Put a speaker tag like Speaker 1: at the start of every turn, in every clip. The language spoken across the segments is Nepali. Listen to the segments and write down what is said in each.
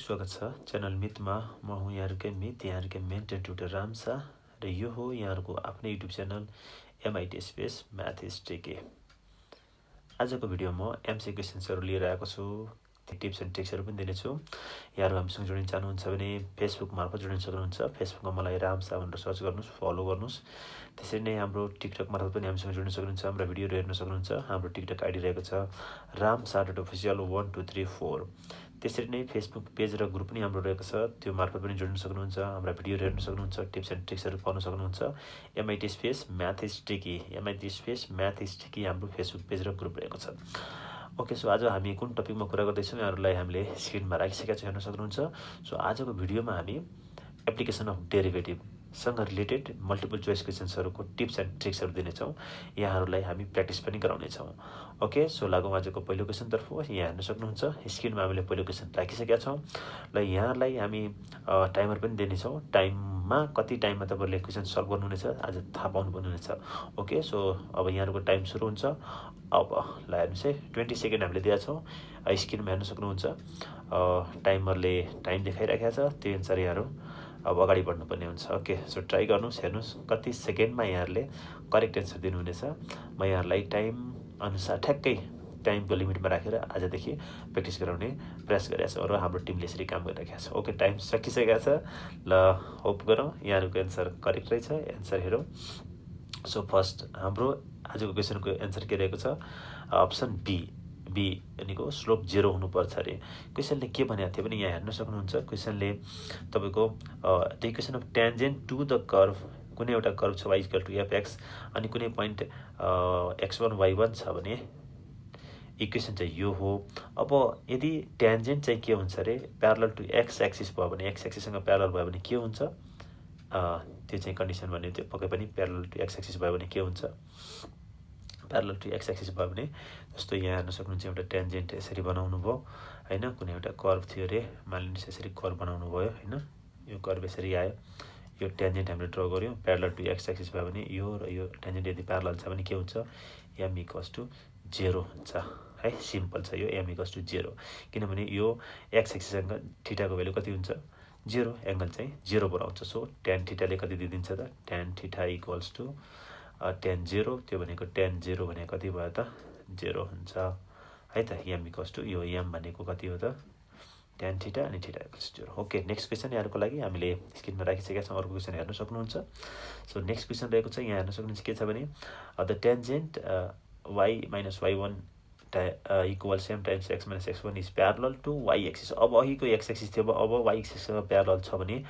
Speaker 1: स्वागत छ च्यानल मितमा। म हुँ यहाँहरुकै मित, यहाँहरुकै मेन्टर ट्युटर राम शाह र यो हो यहाँहरुको आफ्नै YouTube channel MCQS math is tricky. आजको भिडियोमा म MCQ क्वेशन्सहरु लिएर आएको छु, टिप्स एन्ड ट्रिक्सहरु पनि दिनेछु। यहाँहरु हामीसँग जोडिन चाहनुहुन्छ भने फेसबुक मार्फत जोडिन सक्नुहुन्छ। फेसबुकमा मलाई राम शाह भनेर सर्च गर्नुस्, फलो गर्नुस्। त्यसरी नै हाम्रो टिकटक मार्फत पनि हामीसँग जोडिन सक्नुहुन्छ। हाम्रो भिडियोहरु हेर्न सक्नुहुन्छ। हाम्रो टिकटक आइडी रहेको छ ramshah.official1234। त्यसरी नै फेसबुक पेज र ग्रुप पनि हाम्रो रहेको छ, त्यो मार्फत पनि जोडिन सक्नुहुन्छ। हाम्रा भिडियोहरु हेर्न सक्नुहुन्छ, टिप्स एन्ड ट्रिक्सहरु पाउन सक्नुहुन्छ। MCQS math is tricky, MCQS math is tricky हाम्रो फेसबुक पेज र ग्रुप रहेको छ। ओके, सो आज हामी कुन टपिकमा कुरा गर्दैछौँ यहाँहरुलाई हामीले स्क्रिनमा राखिसकेका छौँ, हेर्न सक्नुहुन्छ। सो आजको भिडियोमा हामी एप्लिकेसन अफ डेरिभेटिभ सँग रिलेटेड मल्टिपल चोइस क्वेशन्सहरुको टिप्स एन्ड ट्रिक्सहरु दिनेछौँ। यहाँहरुलाई हामी प्र्याक्टिस पनि गराउनेछौँ। ओके, सो लागौँ आजको पहिलो क्वेशनतर्फ। यहाँ हेर्न सक्नुहुन्छ, स्क्रिनमा हामीले पहिलो क्वेशन राखिसकेका छौँ। ल यहाँलाई हामी टाइमर पनि दिनेछौँ। टाइममा कति टाइममा तपाईहरुले क्वेशन सल्भ गर्नुहुनेछ आज थाहा पाउनुपर्ने हुनेछ। ओके, सो अब यहाँहरुको टाइम सुरु हुन्छ। अब ल हेर्नुस् है, 20 सेकेन्ड हामीले दिएका छौँ। स्क्रिनमा हेर्न सक्नुहुन्छ, टाइमरले टाइम देखाइराखेको छ। त्यो अनुसार यहाँहरु अब अगाडि बढ्नुपर्ने हुन्छ। ओके, सो ट्राई गर्नुस्, हेर्नुस् कति सेकेन्डमा यहाँहरुले करेक्ट एन्सर दिनुहुनेछ। म यहाँहरुलाई टाइम अनुसार ठ्याक्कै टाइमको लिमिटमा राखेर आजदेखि प्र्याक्टिस गराउने प्रयास गरिरहेको छ र हाम्रो टिमले यसरी काम गरिरहेको छ। ओके, टाइम सकिसकेको छ। ल होप गरौँ यहाँहरुको एन्सर करेक्ट रहेछ। एन्सर हेरौँ। सो फर्स्ट हाम्रो आजको क्वेशनको एन्सर के रहेको छ? Option B. बी भनेको स्लोप 0 हुनुपर्छ अरे। क्वेशनले के भनेको थियो भने यहाँ हेर्न सक्नुहुन्छ, क्वेशनले तपाईको the equation of tangent to the curve, कुनै एउटा कर्भ छ y = fx अनि कुनै पोइन्ट x1 y1 छ भने इक्वेसन चाहिँ यो हो। अब यदि ट्यान्जेन्ट चाहिँ के हुन्छ अरे, प्यारलल टु x एक्सिस भयो भने, x एक्सिससँग प्यारलल भयो भने के हुन्छ? त्यो चाहिँ कन्डिसन भन्ने त्यो पक्कै पनि प्यारलल टु x एक्सिस भयो भने के हुन्छ? प्यारलल टु x एक्सिस भयो भने जस्तो यहाँ हेर्न सक्नुहुन्छ, एउटा ट्यान्जेन्ट यसरी बनाउनु भयो हैन, कुनै एउटा कर्भ थियो अरे, मानिलिनुस् यसरी कर्भ बनाउनु भयो हैन, यो कर्भ यसरी आयो, यो ट्यान्जेन्ट हामीले ड्रा गर्यौं। प्यारलल टु x एक्सिस भयो भने यो र यो ट्यान्जेन्ट यदि प्यारलल छ भने के हुन्छ? m = 0 हुन्छ है। सिम्पल छ यो, m = 0, किनभने यो x एक्सिससँग थीटाको भ्यालु कति हुन्छ? 0, एंगल चाहिँ 0 बनाउँछ। सो tan थीटाले कति दिन्छ त? tan थीटा = tan 0, त्यो भनेको tan 0 भनेको कति भयो त? 0 हुन्छ है त। m = यो m भनेको कति हो त? tan थीटा अनि थीटा = 0। ओके, नेक्स्ट क्वेशन यहाँहरुको लागि हामीले स्क्रिनमा राखिसकेका छौँ। अर्को क्वेशन हेर्न सक्नुहुन्छ। सो नेक्स्ट क्वेशन रहेको छ, यहाँ हेर्न सक्नुहुन्छ के छ भने the tangent y - y1 equals m times x - x1 is parallel to y axis। अब अघिको x एक्सिस थियो, अब y एक्सिससँग प्यारलल छ भने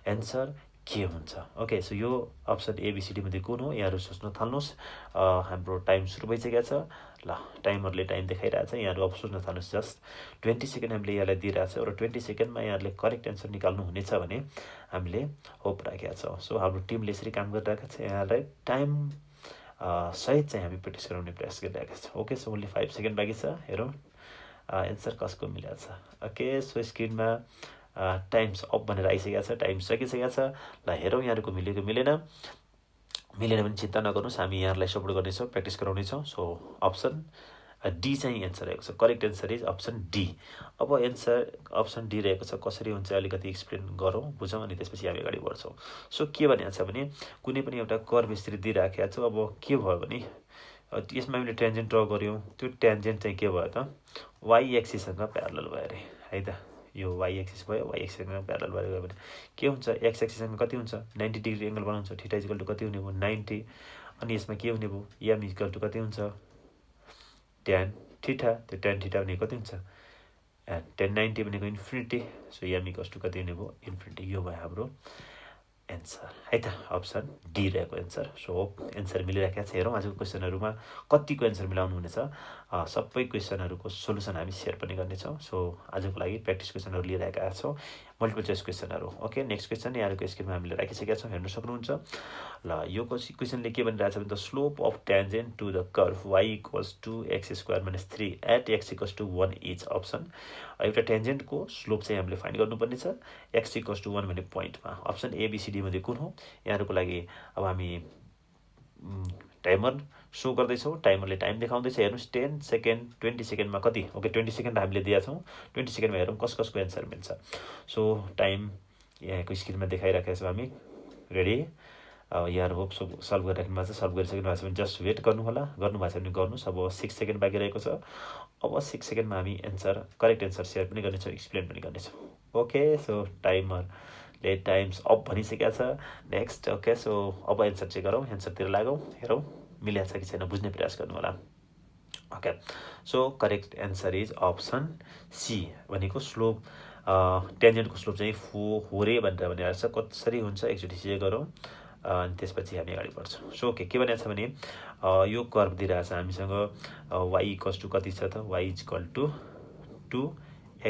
Speaker 1: एन्सर के हुन्छ? ओके, सो यो अप्सन एबीसीडी मध्ये कुन हो? यहाँहरु सोच्न थाल्नुस्। हाम्रो टाइम सुरु भइसकेको छ। ल टाइमरले टाइम देखाइरहेछ, यहाँहरु अब सोच्न थाल्नुस्। जस्ट 20 सेकेन्ड हामीले यहाँलाई दिइरहेछ र 20 सेकेन्डमा यहाँहरुले करेक्ट एन्सर निकाल्नु हुनेछ भने हामीले होप राखेका छौँ। सो हाम्रो टिमले यसरी काम गरिरहेको छ, यहाँलाई टाइम सहित चाहिँ हामी प्र्याक्टिस गराउने प्रयास गरिरहेका छौँ। ओके, सो ओन्ली 5 सेकेन्ड बाँकी छ। हेरौँ एन्सर कसको मिलेको छ। ओके, सो स्क्रिनमा टाइम्स अप भनेर आइसकेको छ, टाइम सकिसकेको छ। ल हेरौँ यहाँहरुको मिलेको मिलेन। मिलेन भने चिन्ता नगर्नुस्, हामी यहाँहरुलाई सपोर्ट गर्नेछौँ, प्र्याक्टिस गराउनेछौँ। सो अप्सन डी चाहिँ एन्सर रहेको छ। Correct answer is option D. अब एन्सर अप्सन डी रहेको छ। कसरी हुन्छ अलिकति एक्सप्लेन गरौँ, बुझौँ, अनि त्यसपछि हामी अगाडि बढ्छौँ। सो के भनेको छ भने कुनै पनि एउटा कर्भ यसरी दिइराखेको छ। अब के भयो भने यसमा हामीले ट्यान्जेन्ट ड्रा गर्यौं, त्यो ट्यान्जेन्ट चाहिँ के भयो त? y एक्सिससँग प्यारलल भयो अरे है त। यो y एक्सिस भयो, y एक्सिससँग प्यारलल भयो भने के हुन्छ? x एक्सिससँग कति हुन्छ? 90 डिग्री एंगल बनाउँछ। थीटा = कति हुने भयो? 90। अनि यसमा के हुने भयो? m = कति हुन्छ? tan theta. त्यो tan थीटा भनेको कति हुन्छ? tan 90 भनेको इन्फिनिटी। सो m = कति हुने भयो? इन्फिनिटी। यो भयो हाम्रो एन्सर है त, अप्सन डी रहेको एन्सर। सो एन्सर मिलिराखेको छ। हेरौँ आजको क्वेशनहरुमा कतिको एन्सर मिलाउनु हुनेछ। सबै क्वेशनहरुको सोलुसन हामी शेयर पनि गर्नेछौँ। सो आजको लागि प्र्याक्टिस क्वेशनहरु लिइरहेका छौँ, मल्टिपल चोइस क्वेशनहरु। ओके, नेक्स्ट क्वेशन यहाँहरुको स्क्रिनमा हामीले राखिसकेका छौँ, हेर्न सक्नुहुन्छ। ल यो क्वेशनले के भनिरहेछ भने the slope of tangent to the curve y = x² - 3 at x = 1 is option. एउटा ट्यान्जेन्टको स्लोप चाहिँ हामीले फाइन्ड गर्नुपर्ने छ, x = 1 भन्ने पोइन्टमा। अप्सन एबीसीडी मध्ये कुन हो? यहाँहरुको लागि अब हामी टाइमर सो गर्दैछौँ टाइमरले टाइम देखाउँदैछ हेर्नुहोस् 10 सेकेन्ड 20 सेकेन्डमा कति ओके 20 सेकेन्ड हामीले दिएका छौँ 20 सेकेन्डमा हेरौँ कसको एन्सर मिल्छ सो टाइम यहाँको स्क्रिनमा देखाइराखेका छौँ हामी रेडी यहाँ होप सल्भ गरिराख्नु भएको छ सल्भ गरिसक्नु भएको छ भने जस्ट वेट गर्नु होला गर्नुभएको छ भने गर्नुहोस् अब 6 सेकेन्ड बाँकी रहेको छ अब 6 सेकेन्डमा हामी एन्सर करेक्ट एन्सर सेयर पनि गर्नेछौँ एक्सप्लेन पनि गर्नेछौँ ओके सो टाइमरले टाइम्स अप भनिसकेको छ नेक्स्ट ओके सो अब एन्सर चेक गरौँ एन्सरतिर लागौँ हेरौँ मिलेको छ कि छैन बुझ्ने प्रयास गर्नु होला okay so correct answer is option C भनेको स्लोप टेन्जेन्टको स्लोप चाहिँ होरे भनेर भनेर छ कसरी हुन्छ एकचोटि चेक गरौँ अनि त्यसपछि हामी अगाडि बढ्छौँ सो ओके के भनेको छ भने यो कर्भ दिइरहेछ हामीसँग वाइ इक्वल्स टु कति छ त वाइ इक्वल टु 2x² -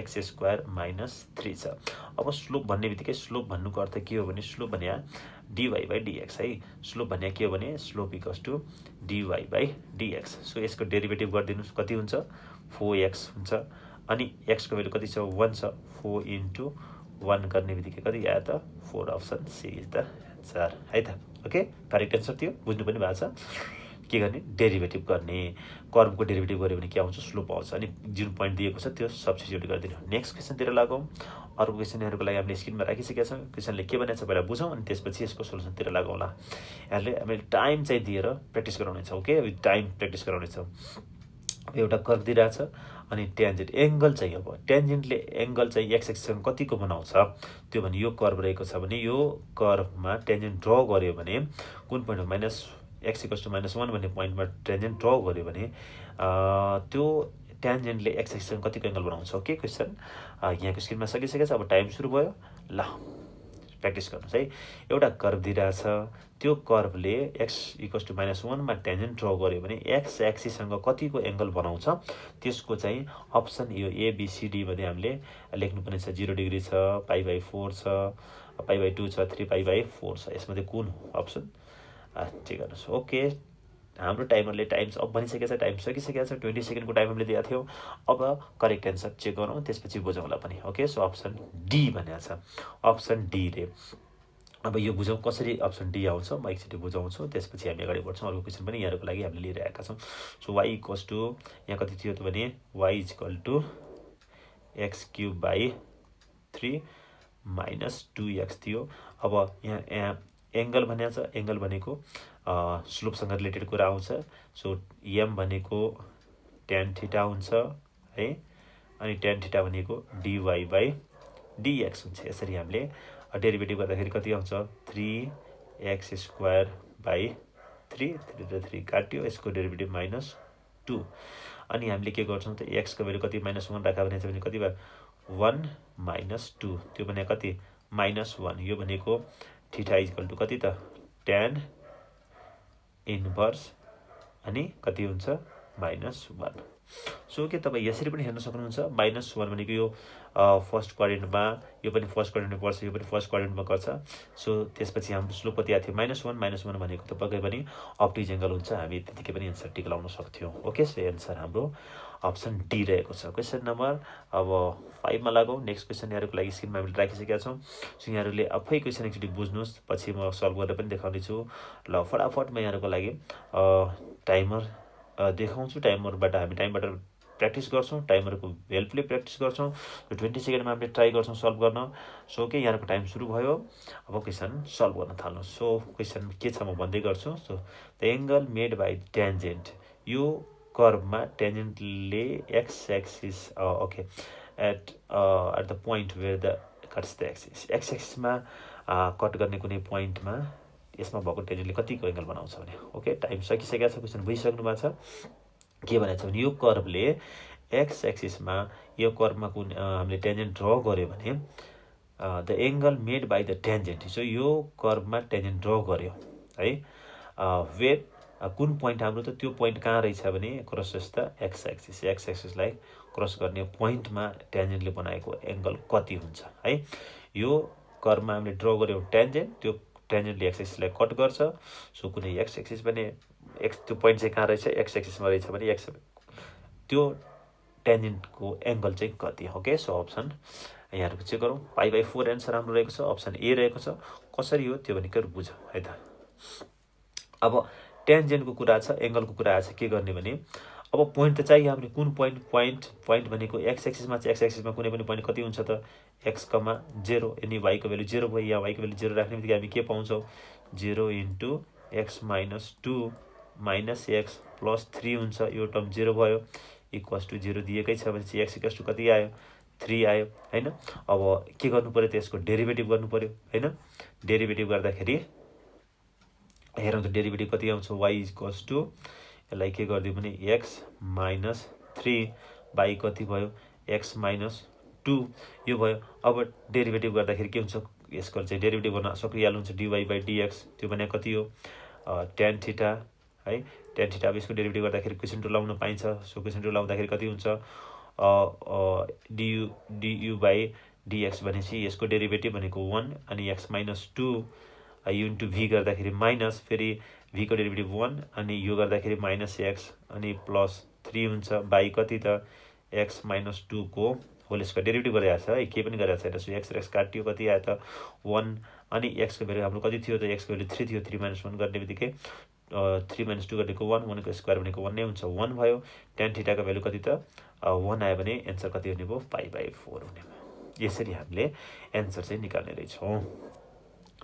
Speaker 1: 3 छ अब स्लोप भन्ने बित्तिकै स्लोप भन्नुको अर्थ के हो भने स्लोप भने dy/dx है स्लोप भने के हो भने slope equals to dy/dx so यसको डेरिभेटिभ गरिदिनुहोस् कति हुन्छ 4x हुन्छ अनि x को भ्यालु कति छ 1 छ 4 × 1 गर्ने बित्तिकै कति आयो त 4 option C is the answer है त ओके करेक्ट एन्सर थियो बुझ्नु पनि भएको छ के गर्ने डेरिभेटिभ गर्ने कर्भको डेरिभेटिभ गऱ्यो भने के आउँछ स्लोप आउँछ अनि जुन पोइन्ट दिएको छ त्यो सब्स्टिट्युट गरिदिनु नेक्स्ट क्वेसनतिर लागौँ अर्को क्वेसनहरूको लागि हामीले स्क्रिनमा राखिसकेका छौँ क्वेसनले के भनेको छ पहिला बुझौँ अनि त्यसपछि यसको सोल्युसनतिर लागौँला यहाँले हामीले टाइम चाहिँ दिएर प्र्याक्टिस गराउनेछ ओके विथ टाइम प्र्याक्टिस गराउनेछ एउटा कर्भ दिइरहेछ अनि ट्यान्जेन्ट एङ्गल चाहिँ अब ट्यान्जेन्टले एङ्गल चाहिँ एक्स एक्सिससँग कतिको बनाउँछ त्यो भने यो कर्भ रहेको छ भने यो कर्भमा ट्यान्जेन्ट ड्र गर्यो भने कुन पोइन्टमा माइनस x इक्वल्स टु -1 भन्ने पोइन्टमा ट्यान्जेन्ट ड्र गर्यो भने त्यो ट्यान्जेन्टले एक्स एक्सिससँग कतिको एङ्गल बनाउँछ ओके क्वेसन यहाँको स्क्रिनमा सकिसकेको छ अब टाइम सुरु भयो ल प्र्याक्टिस गर्नुहोस् है एउटा कर्भ दिइरहेछ त्यो कर्भले x इक्वल्स टु -1 मा ट्यान्जेन्ट ड्र गर्यो भने एक्स एक्सिससँग कतिको एङ्गल बनाउँछ त्यसको चाहिँ अप्सन यो ABCD भने हामीले लेख्नुपर्ने छ 0 डिग्री छ π/4 छ π/2 छ 3π/4 छ यसमध्ये कुन अप्सन चेक गर्नुहोस् ओके हाम्रो टाइमरले टाइम्स अप भनिसकेको छ टाइम सकिसकेको छ 20 सेकेन्डको टाइम हामीले दिएको थियौँ अब करेक्ट एन्सर चेक गरौँ त्यसपछि बुझौँला पनि ओके सो अप्सन डी भनेको छ अप्सन डी रे अब यो बुझौँ कसरी अप्सन डी आउँछ म एकचोटि बुझाउँछु त्यसपछि हामी अगाडि बढ्छौँ अर्को क्वेसन पनि यहाँहरूको लागि हामीले लिइरहेका छौँ सो वाइ इक्वल्स टु यहाँ कति थियो त भने why equal to x³/3 - 2x थियो अब यहाँ एङ्गल भनेको छ एङ्गल भनेको स्लोपसँग रिलेटेड कुरा आउँछ सो एम भनेको tan थीटा हुन्छ है अनि tan थीटा भनेको dy/dx हुन्छ यसरी हामीले डेरिभेटिभ गर्दाखेरि कति आउँछ 3x² / 3 काट्यो यसको डेरिभेटिभ -2 अनि हामीले के गर्छौँ त x को भ्यालु कति -1 राख्दा भने कति भयो 1 - 2 त्यो भने कति -1 यो भनेको थीटा इक्वल टु कति त tan इन्भर्स अनि कति हुन्छ -1 सो के तपाईँ यसरी पनि हेर्न सक्नुहुन्छ -1 भनेको यो फर्स्ट क्वाड्रेन्टमा यो पनि फर्स्ट क्वाड्रेन्टमा पर्छ यो पनि फर्स्ट क्वाड्रेन्टमा गर्छ सो त्यसपछि हाम्रो स्लोप कति आएको थियो -1 भनेको त पक्कै पनि अप्टिज एङ्गल हुन्छ हामी त्यतिकै पनि एन्सर टिक लाउन सक्थ्यौँ ओके सो एन्सर हाम्रो अप्सन डी रहेको छ क्वेसन नम्बर अब 5 मा लागौँ नेक्स्ट क्वेसन यहाँहरूको लागि स्क्रिनमा हामीले राखिसकेका छौँ सो यहाँहरूले आफै क्वेसन एकचोटि बुझ्नुहोस् पछि म सल्भ गरेर पनि देखाउने छु ल फटाफट म यहाँहरूको लागि टाइमर देखाउँछु टाइमरबाट हामी टाइमबाट प्र्याक्टिस गर्छौँ टाइमरको हेल्पले प्र्याक्टिस गर्छौँ 20 सेकेन्डमा हामीले ट्राई गर्छौँ सल्भ गर्न सो के यहाँको टाइम सुरु भयो अब क्वेसन सल्भ गर्न थाल्नु सो क्वेसन के छ म भन्दै गर्छु so the angle made by tangent यो कर्भमा ट्यान्जेन्टले X axis okay at the point where the cuts the axis X एक्सिसमा कट गर्ने कुनै पोइन्टमा यसमा भएको ट्यान्जेन्टले कतिको एङ्गल बनाउँछ भने ओके टाइम सकिसकेको छ क्वेसन बुझिसक्नु भएको छ के भनेको छ भने यो कर्भले एक्स एक्सिसमा यो कर्भमा कुन हामीले ट्यान्जेन्ट ड्र गर्यो भने the angle made by the tangent so यो कर्भमा ट्यान्जेन्ट ड्र गर्यो है वेट कुन पोइन्ट हाम्रो त त्यो पोइन्ट कहाँ रहेछ भने क्रसेस द एक्स एक्सिसलाई क्रस गर्ने पोइन्टमा ट्यान्जेन्टले बनाएको एङ्गल कति हुन्छ है यो कर्भमा हामीले ड्र गर्यो ट्यान्जेन्ट त्यो ट्यान्जेन्टले एक्स एक्सिसलाई कट गर्छ सो कुनै एक्स एक्सिस भने एक्स त्यो पोइन्ट चाहिँ कहाँ रहेछ एक्स एक्सिसमा रहेछ भने एक्स त्यो ट्यान्जेन्टको एङ्गल चाहिँ कति ओके सो अप्सन यहाँहरूको चेक गरौँ π/4 एन्सर हाम्रो रहेको छ अप्सन ए रहेको छ कसरी हो त्यो भनेको बुझौँ है त अब ट्यान्जेन्टको कुरा छ, एङ्गलको कुरा छ, के गर्ने भने अब पोइन्ट त चाहियो हामीले। कुन पोइन्ट भनेको एक्स एक्सिसमा चाहिँ, एक्स एक्सिसमा कुनै पनि पोइन्ट कति हुन्छ त x, 0, अनि y को भ्यालु 0 भयो। यहाँ y को भ्यालु 0 राख्ने बित्तिकै हामी के पाउँछौँ 0 × x - 2 - x + 3 हुन्छ। यो टर्म 0 भयो, इक्वल्स टु 0 दिएकै छ भने चाहिँ x इक्वल्स टु कति आयो 3 आयो हैन। अब के गर्नु पर्यो त यसको डेरिभेटिभ गर्नु पर्यो हैन। डेरिभेटिभ गर्दाखेरि हेरौँ त डेरिभेटिभ कति आउँछ y इक्वल्स टु यसलाई के गरिदियो भने x - 3 y कति भयो x - 2 यो भयो। अब डेरिभेटिभ गर्दाखेरि के हुन्छ यसको चाहिँ डेरिभेटिभ गर्न सकिहाल्नुहुन्छ dy/dx त्यो भने कति हो tan थीटा है। tan थीटा अब यसको डेरिभेटिभ गर्दाखेरि क्वेसन टु लाउन पाइन्छ। सो क्वेसन टु लाउँदाखेरि कति हुन्छ du/dx भनेपछि यसको डेरिभेटिभ भनेको 1 अनि x - 2 इन्टु v गर्दाखेरि माइनस फेरि v को डेरिभेटिभ 1 अनि यो गर्दाखेरि -x अनि +3 हुन्छ बाई कति त x - 2 को होल स्क्वायर डेरिभेटिभ गरिरहेको छ है, केही पनि गरिरहेको छैन। सो x र x काटियो कति आयो त 1 अनि x को भ्यालु हाम्रो कति थियो त x को भ्यालु 3 थियो। 3 - 1 गर्ने बित्तिकै 3 - 2 गरेको 1, 1 को स्क्वायर भनेको 1 नै हुन्छ, 1 भयो। tan थीटाको भ्यालु कति त 1 आयो भने एन्सर कति हुने भयो 5/4 हुने भयो। यसरी हामीले एन्सर चाहिँ निकाल्ने रहेछौँ।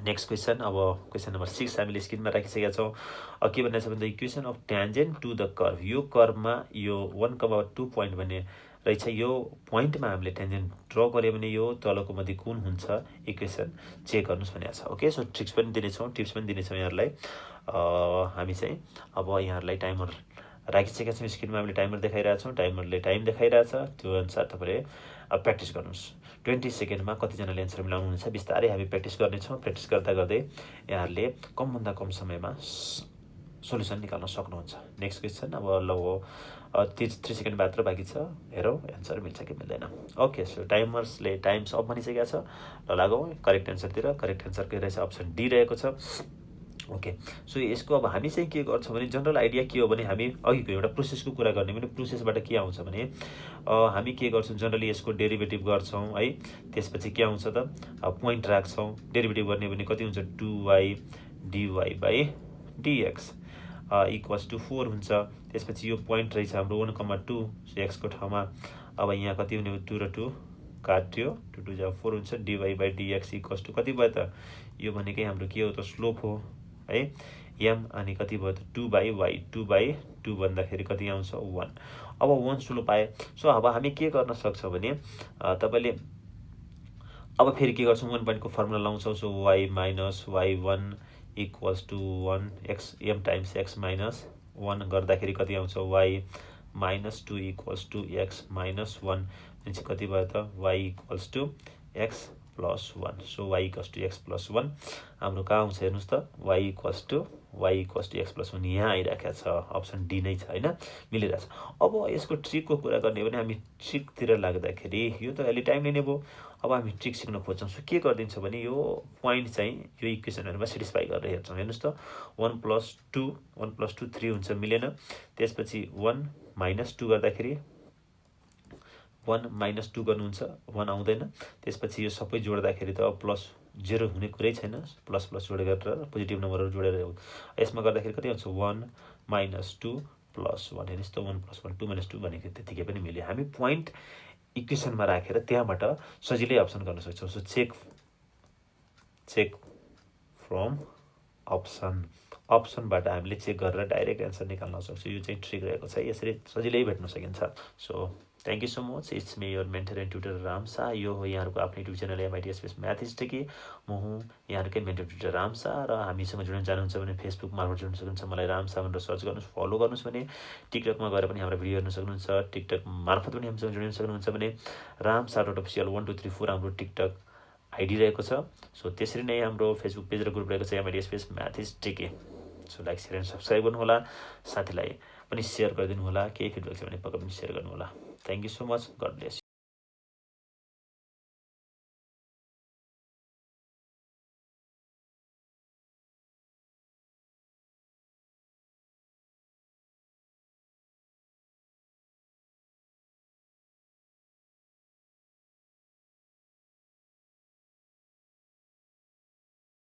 Speaker 1: नेक्स्ट क्वेसन, अब क्वेसन नम्बर 6 हामीले स्क्रिनमा राखिसकेका छौँ। अब के भनिरहेको छ भन्दा equation of tangent to the curve, यो कर्भमा यो 1,2 पोइन्ट भन्ने रहेछ। यो पोइन्टमा हामीले ट्यान्जेन्ट ड्र गऱ्यो भने यो तलको मध्ये कुन हुन्छ इक्वेसन चेक गर्नुहोस् भनेको छ। ओके, सो ट्रिक्स पनि दिनेछौँ, टिप्स पनि दिनेछौँ यहाँहरूलाई। हामी चाहिँ अब यहाँहरूलाई टाइमर राखिसकेका छौँ, स्क्रिनमा हामीले टाइमर देखाइरहेछौँ, टाइमरले टाइम देखाइरहेछ, त्यो अनुसार तपाईँले प्र्याक्टिस गर्नुहोस्। 20 सेकेन्डमा कतिजनाले एन्सर मिलाउनुहुन्छ बिस्तारै हामी प्र्याक्टिस गर्नेछौँ। प्र्याक्टिस गर्दा गर्दै यहाँहरूले कमभन्दा कम समयमा सोल्युसन निकाल्न सक्नुहुन्छ। नेक्स्ट क्वेसन, अब ल 3 सेकेन्ड मात्र बाँकी छ, हेरौँ एन्सर मिल्छ कि मिल्दैन। ओके, सो टाइमर्सले टाइम्स अफ भनिसकेका छ। ल लागौँ करेक्ट एन्सरतिर। करेक्ट एन्सर के रहेछ अप्सन डी रहेको छ। ओके, सो यसको अब हामी चाहिँ के गर्छौँ भने जनरल आइडिया के हो भने हामी अघिको एउटा प्रोसेसको कुरा गर्ने भने प्रोसेसबाट के आउँछ भने हामी के गर्छौँ जनरली यसको डेरिभेटिभ गर्छौँ है। त्यसपछि के आउँछ त पोइन्ट राख्छौँ। डेरिभेटिभ गर्ने भने कति हुन्छ 2y dy/dx इक्वल्स टु 4 हुन्छ। त्यसपछि यो पोइन्ट रहेछ हाम्रो 1,2 एक्सको ठाउँमा अब यहाँ कति हुने 2 र 2 काट्यो 2 2 जा 4 हुन्छ। dy/dx इक्वल्स टु कति भयो त यो भनेकै हाम्रो के हो त स्लोप हो है m अनि कति भयो त 2/y 2/2 भन्दाखेरि कति आउँछ 1। अब 1 स्लोप आयो। सो अब हामी के गर्न सक्छौँ भने तपाईँले अब फेरि के गर्छौँ 1 पोइन्टको फर्मुला लाउँछौँ। So y - y1 equals to 1 x m times x - 1 गर्दाखेरि कति आउँछ y - 2 इक्वल्स टु x - 1 चाहिँ कति भयो त y equals to x + 1। So y equals to x + 1 हाम्रो कहाँ आउँछ हेर्नुहोस् त y इक्वल्स टु x + 1 यहाँ आइरहेको छ। अप्सन डी नै छ होइन, मिलिरहेछ। अब यसको ट्रिकको कुरा गर्ने भने हामी ट्रिकतिर लाग्दाखेरि यो त अलि टाइम लिने भयो। अब हामी ट्रिक सिक्न खोज्छौँ। सो के गरिदिन्छ भने यो पोइन्ट चाहिँ यो इक्वेसनहरूमा सेटिस्फाई गरेर हेर्छौँ। हेर्नुहोस् त 1 + 2 3 हुन्छ, मिलेन। त्यसपछि 1 - 2 गर्दाखेरि 1 - 2 गर्नुहुन्छ 1 आउँदैन। त्यसपछि यो सबै जोड्दाखेरि त +0 हुने कुरै छैन। प्लस जोडेर पोजिटिभ नम्बरहरू जोडेर यसमा गर्दाखेरि कति आउँछ 1 - 2 + 1 हेर्नुहोस् त 1 + 1 2 - 2 भनेको त्यतिकै पनि मिल्यो। हामी पोइन्ट इक्वेसनमा राखेर त्यहाँबाट सजिलै अप्सन गर्न सक्छौँ। सो चेक फ्रम अप्सनबाट हामीले चेक गरेर डाइरेक्ट एन्सर निकाल्न सक्छौँ। यो चाहिँ ट्रिक रहेको छ, यसरी सजिलै भेट्न सकिन्छ। So thank you so much. It's me your mentor and tutor Ram Shah. यो हो यहाँहरूको आफ्नो YouTube channel MITS math is tricky. म हुँ यहाँहरूकै मेन्टर ट्युटर राम शाह र हामीसँग जोड्न चाहनुहुन्छ भने फेसबुक मार्फत जोड्न सक्नुहुन्छ। मलाई राम शाह भनेर सर्च गर्नुहोस्, फलो गर्नुहोस् भने टिकटकमा गएर पनि हाम्रो भिडियो हेर्न सक्नुहुन्छ। टिकटक मार्फत पनि हामीसँग जोडिन सक्नुहुन्छ भने ramsha.official 1 2 3 4 हाम्रो टिकटक आइडी रहेको छ। सो त्यसरी नै हाम्रो फेसबुक पेज र ग्रुप रहेको छ MITS math is tricky. So like share and subscribe गर्नुहोला, साथीलाई पनि सेयर गरिदिनु होला। केही फिडब्याक छ भने पक्का पनि सेयर गर्नुहोला। Thank you so much. God bless you.